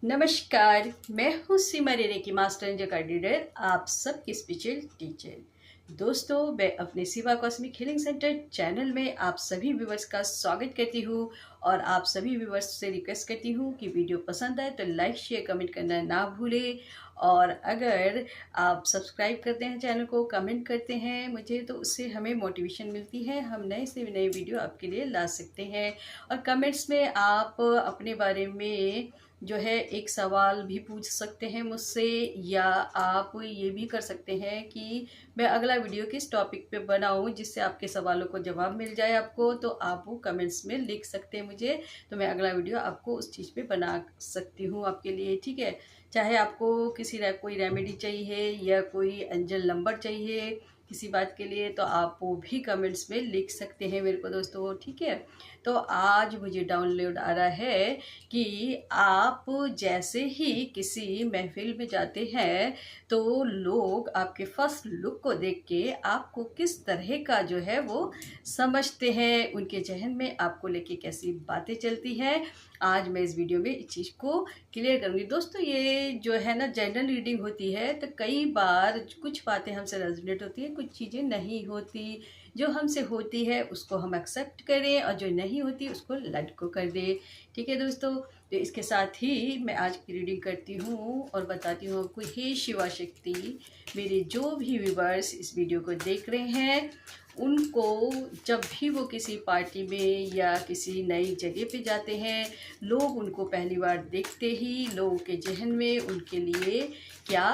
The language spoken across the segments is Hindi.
नमस्कार, मैं हूँ सीमा रेरे की मास्टर एंजल कार्डिनेटर, आप सबकी स्पिरिचुअल टीचर। दोस्तों, मैं अपने Shiva cosmic healing centre channel में आप सभी व्यूवर्स का स्वागत करती हूँ और आप सभी व्यूवर्स से रिक्वेस्ट करती हूँ कि वीडियो पसंद आए तो लाइक शेयर कमेंट करना ना भूलें। और अगर आप सब्सक्राइब करते हैं चैनल को, कमेंट करते हैं मुझे, तो उससे हमें मोटिवेशन मिलती है, हम नए से नए वीडियो आपके लिए ला सकते हैं। और कमेंट्स में आप अपने बारे में जो है एक सवाल भी पूछ सकते हैं मुझसे, या आप ये भी कर सकते हैं कि मैं अगला वीडियो किस टॉपिक पे बनाऊं जिससे आपके सवालों को जवाब मिल जाए आपको, तो आप वो कमेंट्स में लिख सकते हैं मुझे, तो मैं अगला वीडियो आपको उस चीज़ पे बना सकती हूँ आपके लिए। ठीक है, चाहे आपको कोई रेमेडी चाहिए या कोई एंजल नंबर चाहिए किसी बात के लिए, तो आप वो भी कमेंट्स में लिख सकते हैं मेरे को दोस्तों। ठीक है, तो आज मुझे डाउनलोड आ रहा है कि आप जैसे ही किसी महफिल में जाते हैं तो लोग आपके फर्स्ट लुक को देख के आपको किस तरह का जो है वो समझते हैं, उनके जहन में आपको लेके कैसी बातें चलती हैं। आज मैं इस वीडियो में इस चीज़ को क्लियर करूँगी दोस्तों। ये जो है ना जनरल रीडिंग होती है, तो कई बार कुछ बातें हमसे रेजोनेट होती है, कुछ चीज़ें नहीं होती। जो हमसे होती है उसको हम एक्सेप्ट करें और जो नहीं होती उसको लेट गो कर दें। ठीक है दोस्तों, तो इसके साथ ही मैं आज की रीडिंग करती हूँ और बताती हूँ आपको। हे शिवा शक्ति, मेरे जो भी व्यूवर्स इस वीडियो को देख रहे हैं उनको जब भी वो किसी पार्टी में या किसी नई जगह पे जाते हैं, लोग उनको पहली बार देखते ही लोगों के जहन में उनके लिए क्या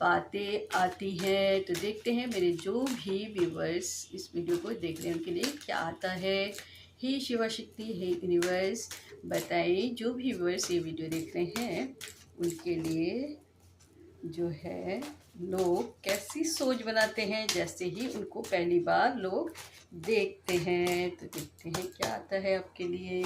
बातें आती हैं। तो देखते हैं मेरे जो भी व्यूवर्स इस वीडियो को देख रहे हैं उनके लिए क्या आता है। हे शिवा शक्ति, हे यूनिवर्स, बताएं जो भी व्यूवर्स ये वीडियो देख रहे हैं उनके लिए जो है लोग कैसी सोच बनाते हैं जैसे ही उनको पहली बार लोग देखते हैं। तो देखते हैं क्या आता है आपके लिए।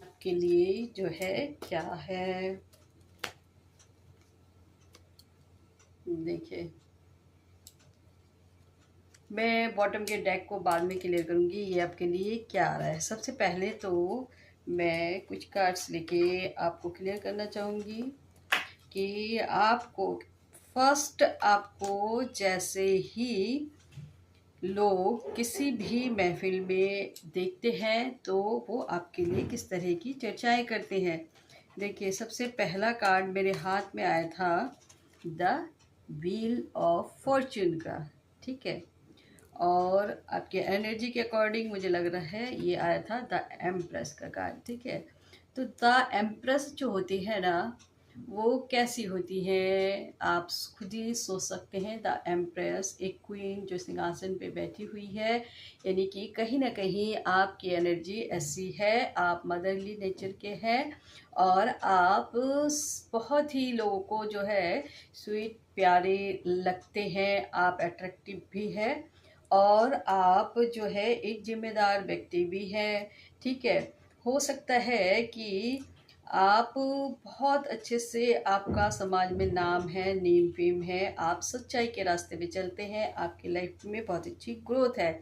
आपके लिए जो है क्या है, देखिए मैं बॉटम के डेक को बाद में क्लियर करूँगी ये आपके लिए क्या आ रहा है। सबसे पहले तो मैं कुछ कार्ड्स लेके आपको क्लियर करना चाहूँगी कि आपको फर्स्ट आपको जैसे ही लोग किसी भी महफिल में देखते हैं तो वो आपके लिए किस तरह की चर्चाएं करते हैं। देखिए सबसे पहला कार्ड मेरे हाथ में आया था द व्हील ऑफ फॉर्च्यून का। ठीक है, और आपके एनर्जी के अकॉर्डिंग मुझे लग रहा है ये आया था द एम्प्रेस का कार्ड। ठीक है, तो द एम्प्रेस जो होती है ना वो कैसी होती है आप खुद ही सोच सकते हैं। द एम्प्रेस एक क्वीन जो सिंहासन पे बैठी हुई है, यानी कि कहीं ना कहीं आपकी एनर्जी ऐसी है, आप मदरली नेचर के हैं और आप बहुत ही लोगों को जो है स्वीट प्यारे लगते हैं, आप अट्रैक्टिव भी है और आप जो है एक जिम्मेदार व्यक्ति भी हैं। ठीक है, हो सकता है कि आप बहुत अच्छे से, आपका समाज में नाम है, नेम फेम है, आप सच्चाई के रास्ते पे चलते हैं, आपकी लाइफ में बहुत अच्छी ग्रोथ है।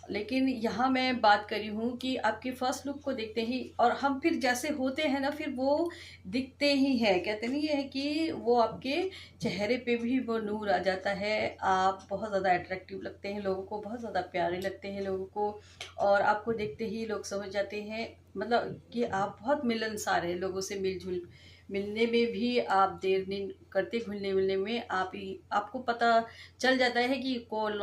लेकिन यहाँ मैं बात कर रही हूँ कि आपके फर्स्ट लुक को देखते ही और हम फिर जैसे होते हैं ना फिर वो दिखते ही हैं। कहते नहीं है कि वो आपके चेहरे पे भी वो नूर आ जाता है, आप बहुत ज़्यादा अट्रैक्टिव लगते हैं लोगों को, बहुत ज़्यादा प्यारे लगते हैं लोगों को और आपको देखते ही लोग समझ जाते हैं मतलब कि आप बहुत मिलनसार हैं, लोगों से मिलजुल मिलने में भी आप देर नहीं करते, घुलने मिलने में आपको पता चल जाता है कि कौन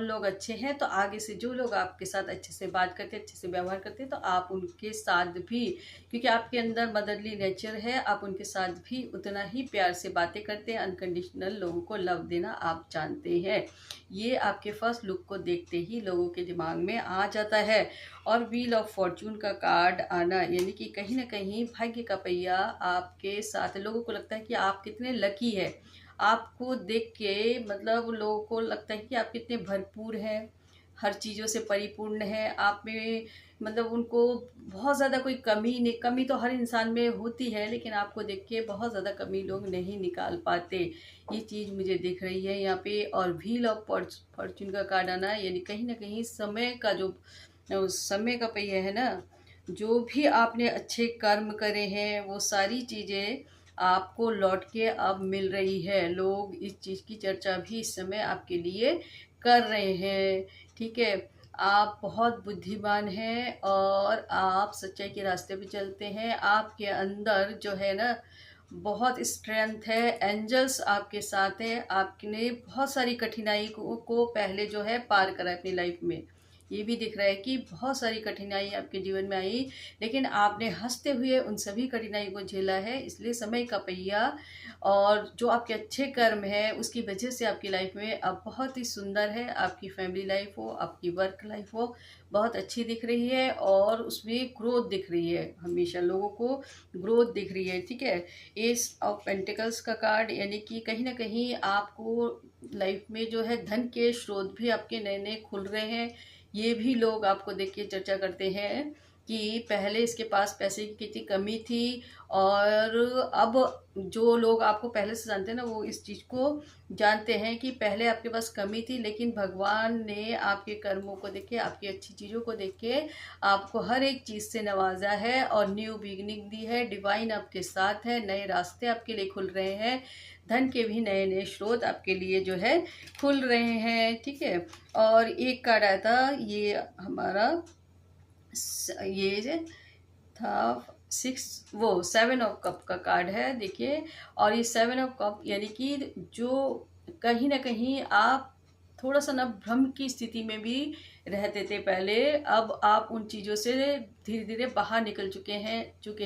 लोग अच्छे हैं। तो आगे से जो लोग आपके साथ अच्छे से बात करते, अच्छे से व्यवहार करते हैं तो आप उनके साथ भी, क्योंकि आपके अंदर मदरली नेचर है, आप उनके साथ भी उतना ही प्यार से बातें करते हैं। अनकंडीशनल लोगों को लव देना आप जानते हैं। ये आपके फर्स्ट लुक को देखते ही लोगों के दिमाग में आ जाता है। और व्हील ऑफ फॉर्चून का कार्ड आना यानी कि कहीं ना कहीं भाग्य का पहिया आपके साथ, लोगों को लगता है कि आप कितने लकी है। आपको देख के मतलब लोगों को लगता है कि आप कितने भरपूर हैं, हर चीज़ों से परिपूर्ण है, आप में मतलब उनको बहुत ज़्यादा कोई कमी नहीं, कमी तो हर इंसान में होती है, लेकिन आपको देख के बहुत ज़्यादा कमी लोग नहीं निकाल पाते। ये चीज़ मुझे दिख रही है यहाँ पे। और व्हील ऑफ फॉर्चून का कार्ड आना, यानी कहीं ना कहीं समय का जो समय का पहिया है ना, जो भी आपने अच्छे कर्म करे हैं वो सारी चीज़ें आपको लौट के अब मिल रही है। लोग इस चीज़ की चर्चा भी इस समय आपके लिए कर रहे हैं, ठीक है। आप बहुत बुद्धिमान हैं और आप सच्चाई के रास्ते पे चलते हैं। आपके अंदर जो है ना बहुत स्ट्रेंथ है, एंजल्स आपके साथ हैं। आपने बहुत सारी कठिनाई को पहले जो है पार करा है अपनी लाइफ में। ये भी दिख रहा है कि बहुत सारी कठिनाई आपके जीवन में आई, लेकिन आपने हंसते हुए उन सभी कठिनाई को झेला है। इसलिए समय का पहिया और जो आपके अच्छे कर्म है उसकी वजह से आपकी लाइफ में अब बहुत ही सुंदर है। आपकी फैमिली लाइफ हो, आपकी वर्क लाइफ हो, बहुत अच्छी दिख रही है और उसमें ग्रोथ दिख रही है। हमेशा लोगों को ग्रोथ दिख रही है, ठीक है। एस ऑफ पेंटिकल्स का कार्ड, यानी कि कहीं ना कहीं आपको लाइफ में जो है धन के स्रोत भी आपके नए नए खुल रहे हैं। ये भी लोग आपको देख के चर्चा करते हैं कि पहले इसके पास पैसे की कितनी कमी थी, और अब जो लोग आपको पहले से जानते हैं ना, वो इस चीज़ को जानते हैं कि पहले आपके पास कमी थी, लेकिन भगवान ने आपके कर्मों को देख के, आपकी अच्छी चीज़ों को देख के आपको हर एक चीज़ से नवाजा है और न्यू बिगिनिंग दी है। डिवाइन आपके साथ है, नए रास्ते आपके लिए खुल रहे हैं, धन के भी नए नए स्रोत आपके लिए जो है खुल रहे हैं, ठीक है। और एक कार्ड आया था, ये हमारा ये था 6, वो 7 ऑफ कप का कार्ड है, देखिए। और ये 7 ऑफ कप यानी कि जो कहीं ना कहीं आप थोड़ा सा ना भ्रम की स्थिति में भी रहते थे पहले, अब आप उन चीज़ों से धीरे धीरे बाहर निकल चुके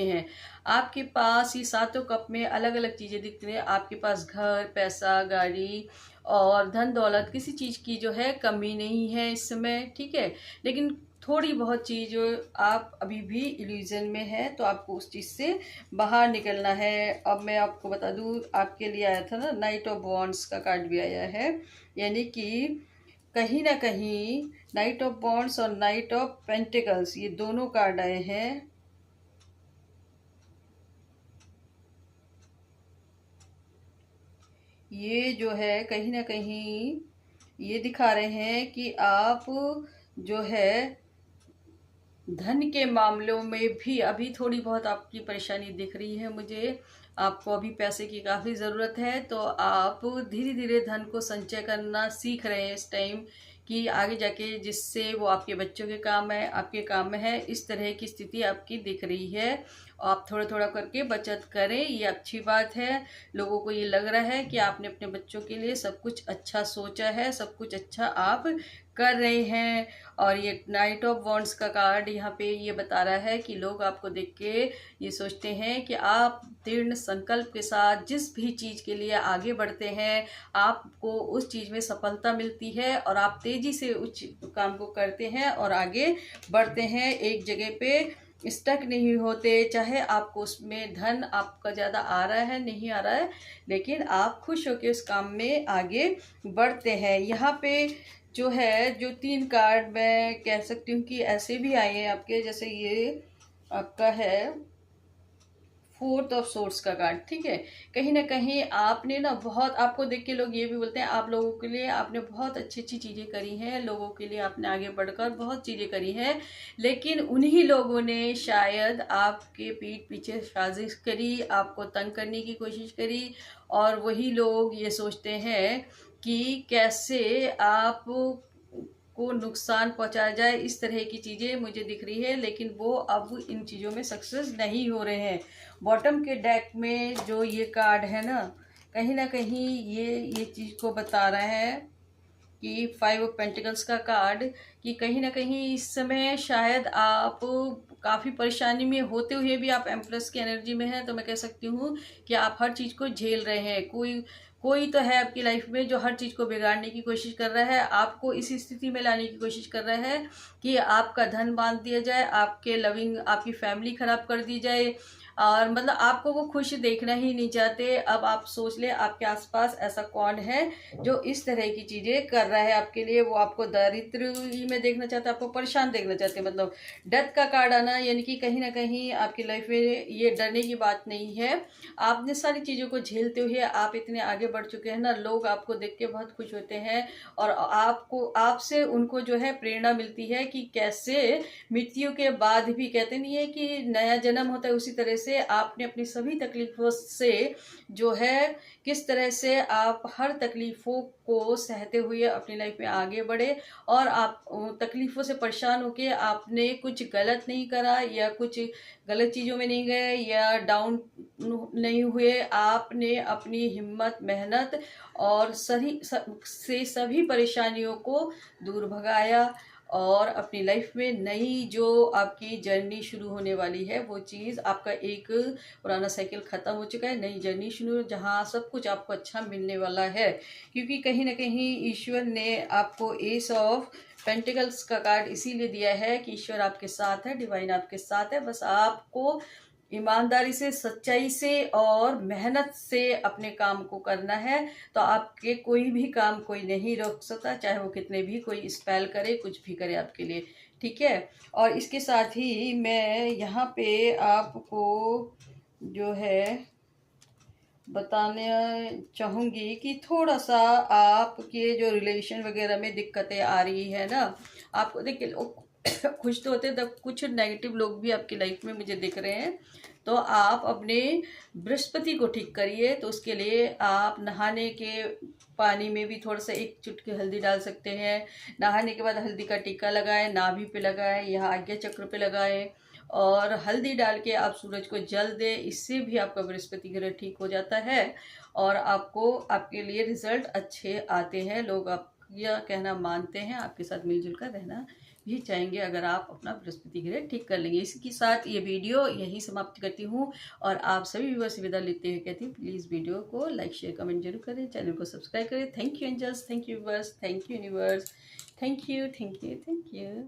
हैं। आपके पास ये सातों कप में अलग अलग चीज़ें दिखती हैं। आपके पास घर, पैसा, गाड़ी और धन दौलत, किसी चीज़ की जो है कमी नहीं है इस समय, ठीक है। लेकिन थोड़ी बहुत चीज़ आप अभी भी इल्यूजन में है, तो आपको उस चीज़ से बाहर निकलना है। अब मैं आपको बता दूँ, आपके लिए आया था ना नाइट ऑफ वॉन्ड्स का कार्ड भी आया है, यानी कि कहीं ना कहीं नाइट ऑफ वॉन्ड्स और नाइट ऑफ पेंटिकल्स, ये दोनों कार्ड आए हैं। ये जो है कहीं ना कहीं ये दिखा रहे हैं कि आप जो है धन के मामलों में भी अभी थोड़ी बहुत आपकी परेशानी दिख रही है मुझे। आपको अभी पैसे की काफ़ी ज़रूरत है, तो आप धीरे धीरे धन को संचय करना सीख रहे हैं इस टाइम, कि आगे जाके जिससे वो आपके बच्चों के काम है, आपके काम में है। इस तरह की स्थिति आपकी दिख रही है। आप थोड़ा थोड़ा करके बचत करें, ये अच्छी बात है। लोगों को ये लग रहा है कि आपने अपने बच्चों के लिए सब कुछ अच्छा सोचा है, सब कुछ अच्छा आप कर रहे हैं। और ये नाइट ऑफ वॉन्ड्स का कार्ड यहाँ पे ये बता रहा है कि लोग आपको देख के ये सोचते हैं कि आप दृढ़ संकल्प के साथ जिस भी चीज़ के लिए आगे बढ़ते हैं, आपको उस चीज़ में सफलता मिलती है और आप तेज़ी से उस काम को करते हैं और आगे बढ़ते हैं, एक जगह पे स्टक नहीं होते। चाहे आपको उसमें धन आपका ज़्यादा आ रहा है, नहीं आ रहा है, लेकिन आप खुश होकर उस काम में आगे बढ़ते हैं। यहाँ पे जो है, जो 3 कार्ड मैं कह सकती हूँ कि ऐसे भी आए हैं आपके, जैसे ये आपका है 4 ऑफ सोर्स का कार्ड, ठीक है। कहीं ना कहीं आपने ना बहुत, आपको देख के लोग ये भी बोलते हैं, आप लोगों के लिए आपने बहुत अच्छी अच्छी चीज़ें करी हैं, लोगों के लिए आपने आगे बढ़कर बहुत चीज़ें करी हैं, लेकिन उन्हीं लोगों ने शायद आपके पीठ पीछे साजिश करी, आपको तंग करने की कोशिश करी। और वही लोग ये सोचते हैं कि कैसे आप को नुकसान पहुंचाया जाए, इस तरह की चीज़ें मुझे दिख रही है, लेकिन वो अब इन चीज़ों में सक्सेस नहीं हो रहे हैं। बॉटम के डेक में जो ये कार्ड है ना कहीं ये चीज़ को बता रहा है कि 5 ऑफ पेंटिकल्स का कार्ड, कि कहीं ना कहीं इस समय शायद आप काफ़ी परेशानी में होते हुए भी आप एम्प्रेस की एनर्जी में हैं, तो मैं कह सकती हूँ कि आप हर चीज़ को झेल रहे हैं। कोई तो है आपकी लाइफ में जो हर चीज़ को बिगाड़ने की कोशिश कर रहा है, आपको इस स्थिति में लाने की कोशिश कर रहा है कि आपका धन बांध दिया जाए, आपके लविंग, आपकी फैमिली खराब कर दी जाए, और मतलब आपको वो खुश देखना ही नहीं चाहते। अब आप सोच ले आपके आसपास ऐसा कौन है जो इस तरह की चीज़ें कर रहा है आपके लिए। वो आपको दारिद्र्य ही में देखना चाहते हैं, आपको परेशान देखना चाहते हैं। मतलब डेथ का कार्ड आना यानी कि कहीं ना कहीं आपकी लाइफ में ये डरने की बात नहीं है। आपने सारी चीज़ों को झेलते हुए आप इतने आगे बढ़ चुके हैं ना, लोग आपको देख के बहुत खुश होते हैं और आपको आपसे उनको जो है प्रेरणा मिलती है कि कैसे मृत्यु के बाद भी, कहते नहीं है कि नया जन्म होता है, उसी तरह से आपने अपनी सभी तकलीफों से जो है किस तरह से आप हर तकलीफों को सहते हुए अपनी लाइफ में आगे बढ़े और आप तकलीफों से परेशान होके आपने कुछ गलत नहीं करा या कुछ गलत चीज़ों में नहीं गए या डाउन नहीं हुए। आपने अपनी हिम्मत, मेहनत और सभी परेशानियों को दूर भगाया और अपनी लाइफ में नई जो आपकी जर्नी शुरू होने वाली है, वो चीज़ आपका एक पुराना साइकिल ख़त्म हो चुका है, नई जर्नी शुरू जहाँ सब कुछ आपको अच्छा मिलने वाला है। क्योंकि कहीं ना कहीं ईश्वर ने आपको एस ऑफ पेंटिकल्स का कार्ड इसीलिए दिया है कि ईश्वर आपके साथ है, डिवाइन आपके साथ है। बस आपको ईमानदारी से, सच्चाई से और मेहनत से अपने काम को करना है, तो आपके कोई भी काम कोई नहीं रोक सकता, चाहे वो कितने भी कोई स्पेल करे, कुछ भी करे आपके लिए। ठीक है। और इसके साथ ही मैं यहाँ पे आपको जो है बताने चाहूँगी कि थोड़ा सा आपके जो रिलेशन वगैरह में दिक्कतें आ रही है ना, आपको देखिए लोग खुश तो होते हैं, तब कुछ नेगेटिव लोग भी आपकी लाइफ में मुझे दिख रहे हैं। तो आप अपने बृहस्पति को ठीक करिए। तो उसके लिए आप नहाने के पानी में भी थोड़ा सा एक चुटकी हल्दी डाल सकते हैं। नहाने के बाद हल्दी का टीका लगाएं, नाभि पे लगाएं, यहाँ आज्ञा चक्र पे लगाएं और हल्दी डाल के आप सूरज को जल दें। इससे भी आपका बृहस्पति ग्रह ठीक हो जाता है और आपको आपके लिए रिजल्ट अच्छे आते हैं। लोग आपका कहना मानते हैं, आपके साथ मिलजुल कर रहना भी चाहेंगे अगर आप अपना बृहस्पति ग्रह ठीक कर लेंगे। इसी साथ ये वीडियो यहीं समाप्त करती हूँ और आप सभी व्यूअर्स से विदा लेते हुए कहती हूँ प्लीज़ वीडियो को लाइक शेयर कमेंट जरूर करें, चैनल को सब्सक्राइब करें। Thank you angels, thank you viewers, thank you universe, thank you, thank you, thank you.